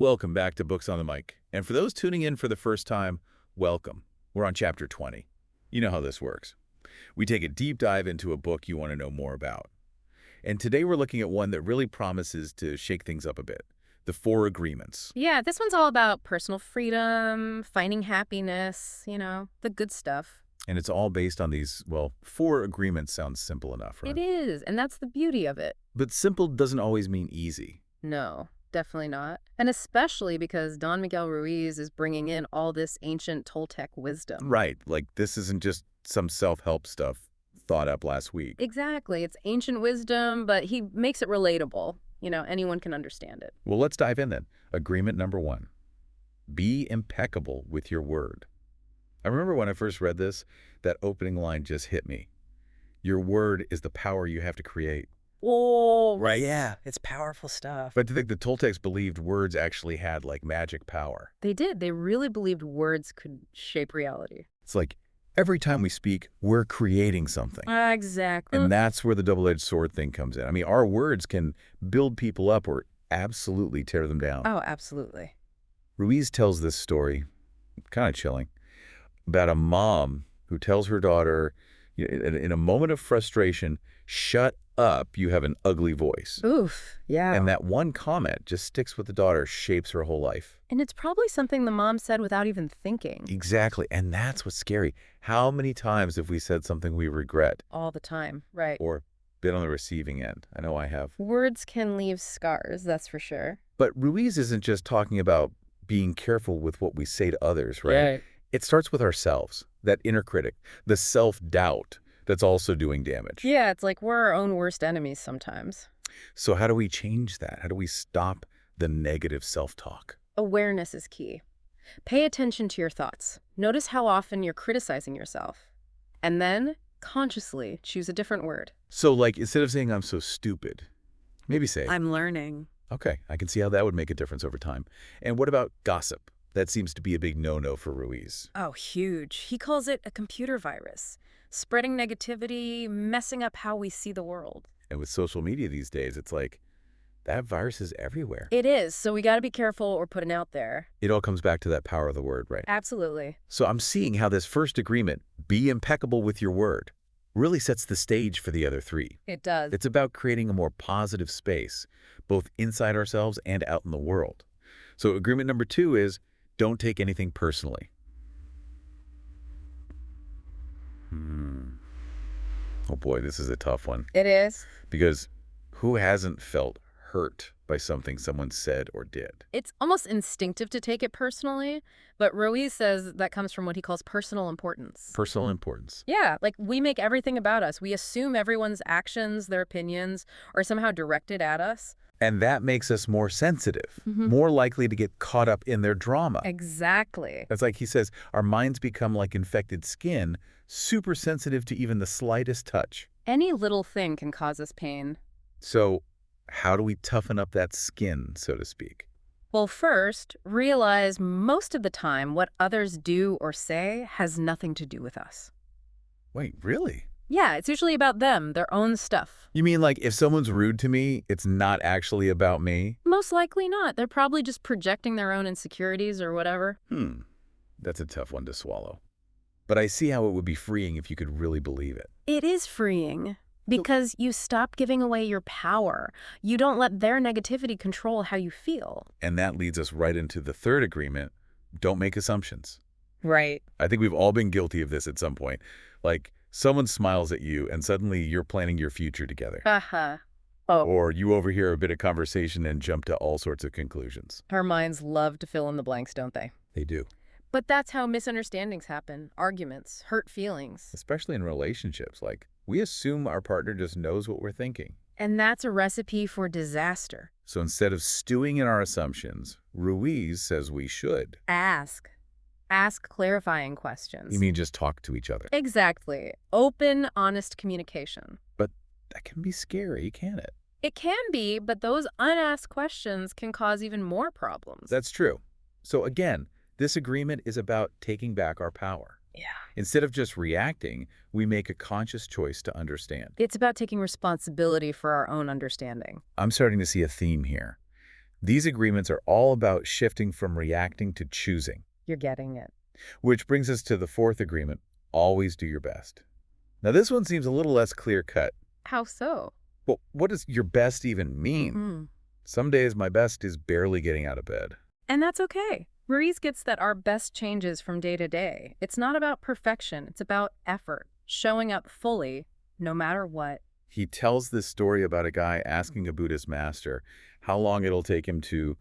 Welcome back to Books on the Mic. And for those tuning in for the first time, welcome. We're on Chapter 20. You know how this works. We take a deep dive into a book you want to know more about. And today we're looking at one that really promises to shake things up a bit. The Four Agreements. Yeah, this one's all about personal freedom, finding happiness, the good stuff. And it's all based on these, well, four agreements sounds simple enough, right? It is, and that's the beauty of it. But simple doesn't always mean easy. No, definitely not. And especially because Don Miguel Ruiz is bringing in all this ancient Toltec wisdom. Right, like this isn't just some self-help stuff thought up last week. Exactly. It's ancient wisdom, but he makes it relatable. Anyone can understand it. Well, let's dive in then. Agreement number 1. Be impeccable with your word. I remember when I first read this, that opening line just hit me. Your word is the power you have to create. Oh, Right, yeah. It's powerful stuff. But to think the Toltecs believed words actually had like magic power. they did. They really believed words could shape reality. It's like every time we speak, we're creating something. Exactly. And that's where the double-edged sword thing comes in. I mean, our words can build people up or absolutely tear them down. Oh, absolutely. Ruiz tells this story, kind of chilling, about a mom who tells her daughter, in a moment of frustration, shut up, you have an ugly voice. Oof, yeah. And that one comment just sticks with the daughter, shapes her whole life. And it's probably something the mom said without even thinking. Exactly. And that's what's scary. How many times have we said something we regret All the time, right. or been on the receiving end? I know I have. Words can leave scars, that's for sure. But Ruiz isn't just talking about being careful with what we say to others, right? Yeah. It starts with ourselves, that inner critic, the self-doubt that's also doing damage. Yeah, it's like we're our own worst enemies sometimes. So how do we change that? How do we stop the negative self-talk? Awareness is key. Pay attention to your thoughts. Notice how often you're criticizing yourself. And then, consciously, choose a different word. So like, instead of saying I'm so stupid, maybe say, I'm learning. okay, I can see how that would make a difference over time. And what about gossip? That seems to be a big no-no for Ruiz. Oh, huge. He calls it a computer virus. Spreading negativity, messing up how we see the world. And with social media these days, it's like, that virus is everywhere. It is, so we gotta be careful or put it out there. It all comes back to that power of the word, right? Absolutely. So I'm seeing how this first agreement, be impeccable with your word, really sets the stage for the other three. It does. It's about creating a more positive space, both inside ourselves and out in the world. So agreement number 2 is, don't take anything personally. Oh boy, this is a tough one. It is. Because who hasn't felt hurt by something someone said or did? It's almost instinctive to take it personally, but Ruiz says that comes from what he calls personal importance. Personal importance. Yeah, like we make everything about us. We assume everyone's actions, their opinions, are somehow directed at us. And that makes us more sensitive, Mhm. more likely to get caught up in their drama. Exactly. It's like he says, our minds become like infected skin, super sensitive to even the slightest touch. Any little thing can cause us pain. So how do we toughen up that skin, so to speak? Well, first, realize most of the time what others do or say has nothing to do with us. Wait, really? Yeah, it's usually about them, their own stuff. You mean like if someone's rude to me, it's not actually about me? Most likely not. They're probably just projecting their own insecurities or whatever. That's a tough one to swallow. But I see how it would be freeing if you could really believe it. It is freeing because you stop giving away your power. You don't let their negativity control how you feel. And that leads us right into the third agreement, don't make assumptions. Right. I think we've all been guilty of this at some point. Like, someone smiles at you and suddenly you're planning your future together. Uh-huh. Oh, Or you overhear a bit of conversation and jump to all sorts of conclusions. our minds love to fill in the blanks, don't they? They do. But that's how misunderstandings happen. Arguments, hurt feelings. Especially in relationships. Like, we assume our partner just knows what we're thinking. And that's a recipe for disaster. So instead of stewing in our assumptions, Ruiz says we should. Ask. Ask clarifying questions. You mean just talk to each other? Exactly. Open, honest communication. But that can be scary, can't it? It can be, but those unasked questions can cause even more problems. That's true. So again, this agreement is about taking back our power. Yeah. Instead of just reacting, we make a conscious choice to understand. It's about taking responsibility for our own understanding. I'm starting to see a theme here. These agreements are all about shifting from reacting to choosing. You're getting it. Which brings us to the fourth agreement, always do your best. Now this one seems a little less clear-cut. How so? Well, what does your best even mean? Mm. Some days my best is barely getting out of bed. And that's okay. Ruiz gets that our best changes from day to day. It's not about perfection. It's about effort, showing up fully, no matter what. He tells this story about a guy asking a Buddhist master how long it'll take him to,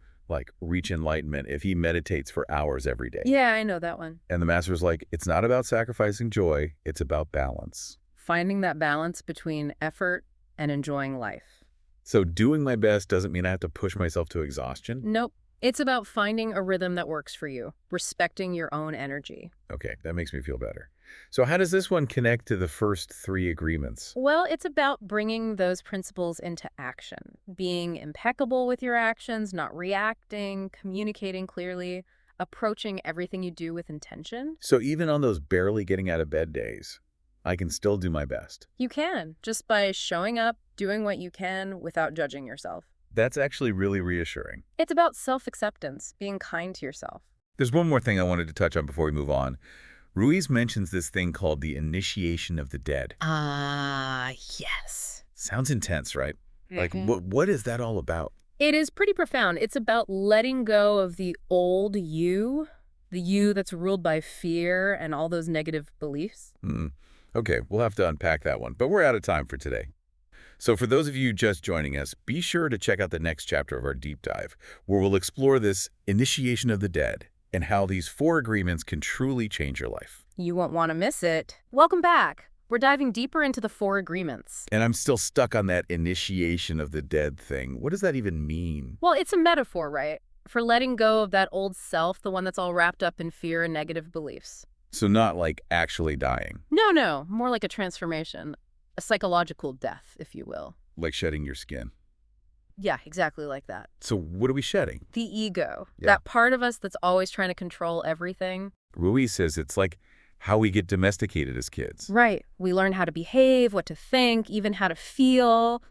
reach enlightenment if he meditates for hours every day. Yeah, I know that one. And the master's like, it's not about sacrificing joy, it's about balance. Finding that balance between effort and enjoying life. So doing my best doesn't mean I have to push myself to exhaustion? Nope. It's about finding a rhythm that works for you, respecting your own energy. Okay, that makes me feel better. So how does this one connect to the first three agreements? Well, it's about bringing those principles into action, being impeccable with your actions, not reacting, communicating clearly, approaching everything you do with intention. So even on those barely getting out of bed days, I can still do my best. You can, just by showing up, doing what you can without judging yourself. That's actually really reassuring. It's about self-acceptance, being kind to yourself. There's one more thing I wanted to touch on before we move on. Ruiz mentions this thing called the initiation of the dead. Yes. Sounds intense, right? What is that all about? It is pretty profound. It's about letting go of the old you, the you that's ruled by fear and all those negative beliefs. Okay, we'll have to unpack that one, but we're out of time for today. So for those of you just joining us, be sure to check out the next chapter of our deep dive, where we'll explore this initiation of the dead and how these 4 agreements can truly change your life. You won't want to miss it. Welcome back. We're diving deeper into the 4 agreements. And I'm still stuck on that initiation of the dead thing. What does that even mean? Well, it's a metaphor, right? For letting go of that old self, the one that's all wrapped up in fear and negative beliefs. So not like actually dying. No, more like a transformation. A psychological death, if you will. Like shedding your skin. Yeah, exactly like that. So what are we shedding? The ego. Yeah. That part of us that's always trying to control everything. Ruiz says it's like how we get domesticated as kids. Right. We learn how to behave, what to think, even how to feel.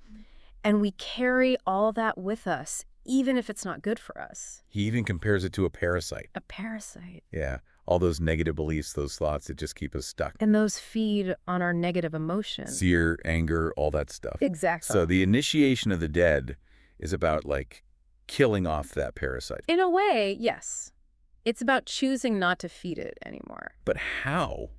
And we carry all that with us, even if it's not good for us. He even compares it to a parasite. A parasite. Yeah, all those negative beliefs, those thoughts that just keep us stuck. And those feed on our negative emotions. Fear, anger, all that stuff. Exactly. So the initiation of the dead is about, killing off that parasite. In a way, yes. It's about choosing not to feed it anymore. But how?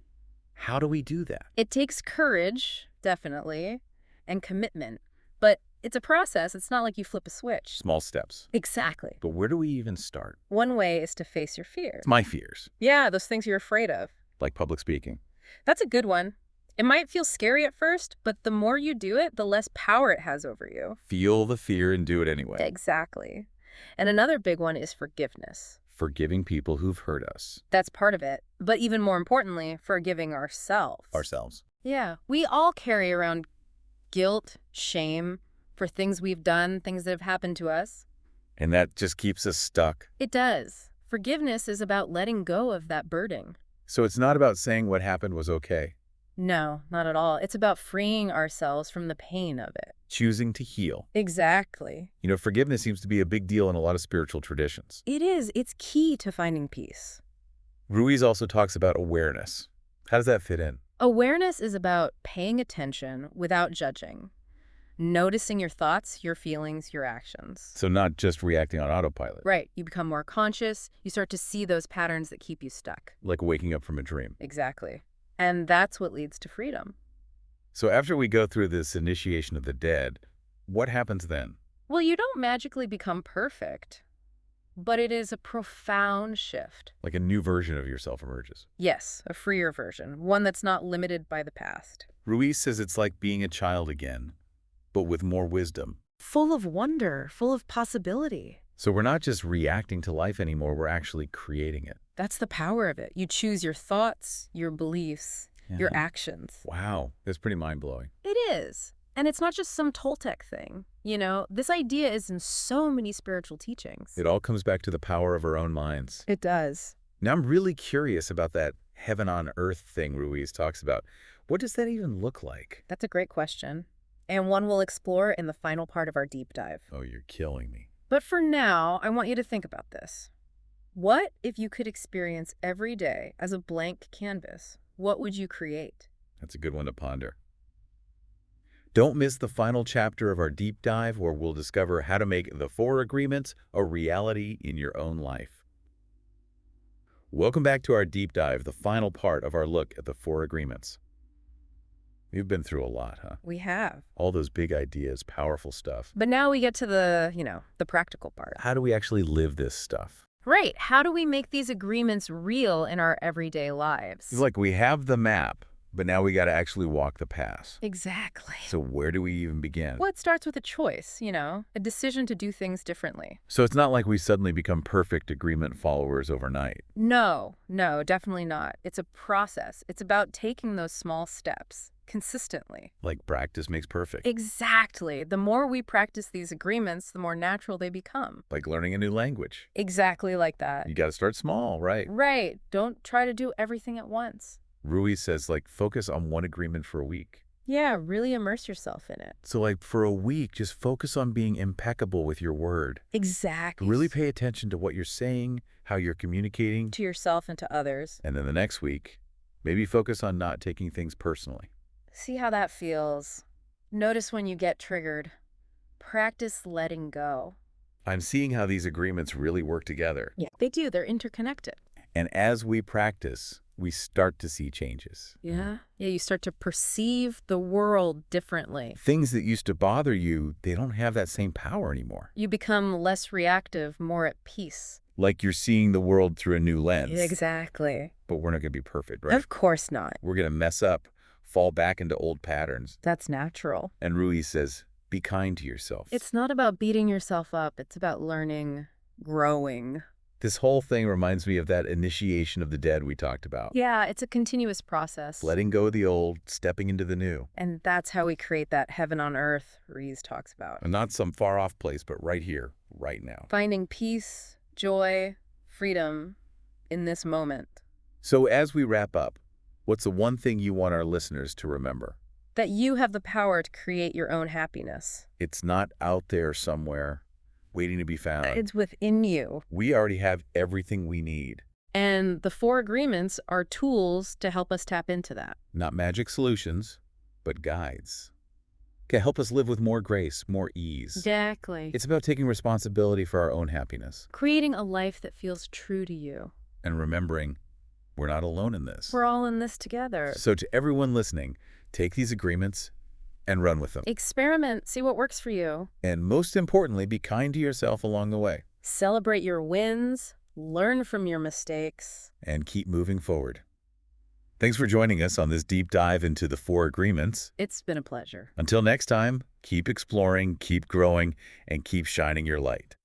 How do we do that? It takes courage, definitely, and commitment. But it's a process. It's not like you flip a switch. Small steps. Exactly. But where do we even start? One way is to face your fears. My fears. Yeah, those things you're afraid of. Like public speaking. That's a good one. It might feel scary at first, but the more you do it, the less power it has over you. Feel the fear and do it anyway. Exactly. And another big one is forgiveness. Forgiving people who've hurt us. That's part of it. But even more importantly, forgiving ourselves. Ourselves. Yeah. We all carry around guilt, shame for things we've done, things that have happened to us. And that just keeps us stuck. It does. Forgiveness is about letting go of that burden. So it's not about saying what happened was okay. No, not at all. It's about freeing ourselves from the pain of it. Choosing to heal. Exactly. Forgiveness seems to be a big deal in a lot of spiritual traditions. It is. It's key to finding peace. Ruiz also talks about awareness. How does that fit in? Awareness is about paying attention without judging. Noticing your thoughts, your feelings, your actions. So not just reacting on autopilot. Right. You become more conscious. You start to see those patterns that keep you stuck. Like waking up from a dream. Exactly. And that's what leads to freedom. So after we go through this initiation of the dead, what happens then? Well, you don't magically become perfect, but it is a profound shift. Like a new version of yourself emerges. Yes, a freer version, one that's not limited by the past. Ruiz says it's like being a child again, but with more wisdom. Full of wonder, full of possibility. So we're not just reacting to life anymore, we're actually creating it. That's the power of it. You choose your thoughts, your beliefs, your actions. Wow, that's pretty mind-blowing. It is. And it's not just some Toltec thing. This idea is in so many spiritual teachings. It all comes back to the power of our own minds. It does. Now I'm really curious about that heaven on earth thing Ruiz talks about. What does that even look like? That's a great question. And one we'll explore in the final part of our deep dive. Oh, you're killing me. But for now, I want you to think about this. What if you could experience every day as a blank canvas? What would you create? That's a good one to ponder. Don't miss the final chapter of our deep dive where we'll discover how to make the 4 agreements a reality in your own life. Welcome back to our deep dive, the final part of our look at the 4 agreements. We've been through a lot, huh? We have. All those big ideas, powerful stuff. But now we get to the practical part. How do we actually live this stuff? Right. How do we make these agreements real in our everyday lives? It's like we have the map, but now we got to actually walk the path. Exactly. So where do we even begin? Well, it starts with a choice, a decision to do things differently. So it's not like we suddenly become perfect agreement followers overnight. No, definitely not. It's a process. It's about taking those small steps consistently. Like practice makes perfect. Exactly. The more we practice these agreements, the more natural they become. Like learning a new language. Exactly like that. You got to start small, right? Right. Don't try to do everything at once. Ruiz says, focus on one agreement for a week. Yeah, really immerse yourself in it. So, for a week, just focus on being impeccable with your word. Exactly. Really pay attention to what you're saying, how you're communicating. To yourself and to others. And then the next week, maybe focus on not taking things personally. See how that feels. Notice when you get triggered. Practice letting go. I'm seeing how these agreements really work together. Yeah, they do. They're interconnected. And as we practice, we start to see changes. Yeah, you start to perceive the world differently. Things that used to bother you, they don't have that same power anymore. You become less reactive, more at peace. Like you're seeing the world through a new lens. Exactly. But we're not going to be perfect, right? Of course not. We're going to mess up, fall back into old patterns. That's natural. And Ruiz says, be kind to yourself. It's not about beating yourself up. It's about learning, growing. This whole thing reminds me of that initiation of the dead we talked about. Yeah, it's a continuous process. Letting go of the old, stepping into the new. And that's how we create that heaven on earth Ruiz talks about. And not some far-off place, but right here, right now. Finding peace, joy, freedom in this moment. So as we wrap up, what's the one thing you want our listeners to remember? That you have the power to create your own happiness. It's not out there somewhere, waiting to be found. It's within you. We already have everything we need. And the 4 agreements are tools to help us tap into that. Not magic solutions, but guides. Okay, help us live with more grace, more ease. Exactly. It's about taking responsibility for our own happiness. Creating a life that feels true to you. And remembering, we're not alone in this. We're all in this together. So to everyone listening, take these agreements and run with them. Experiment, see what works for you. And most importantly, be kind to yourself along the way. Celebrate your wins, learn from your mistakes. And keep moving forward. Thanks for joining us on this deep dive into the 4 agreements. It's been a pleasure. Until next time, keep exploring, keep growing, and keep shining your light.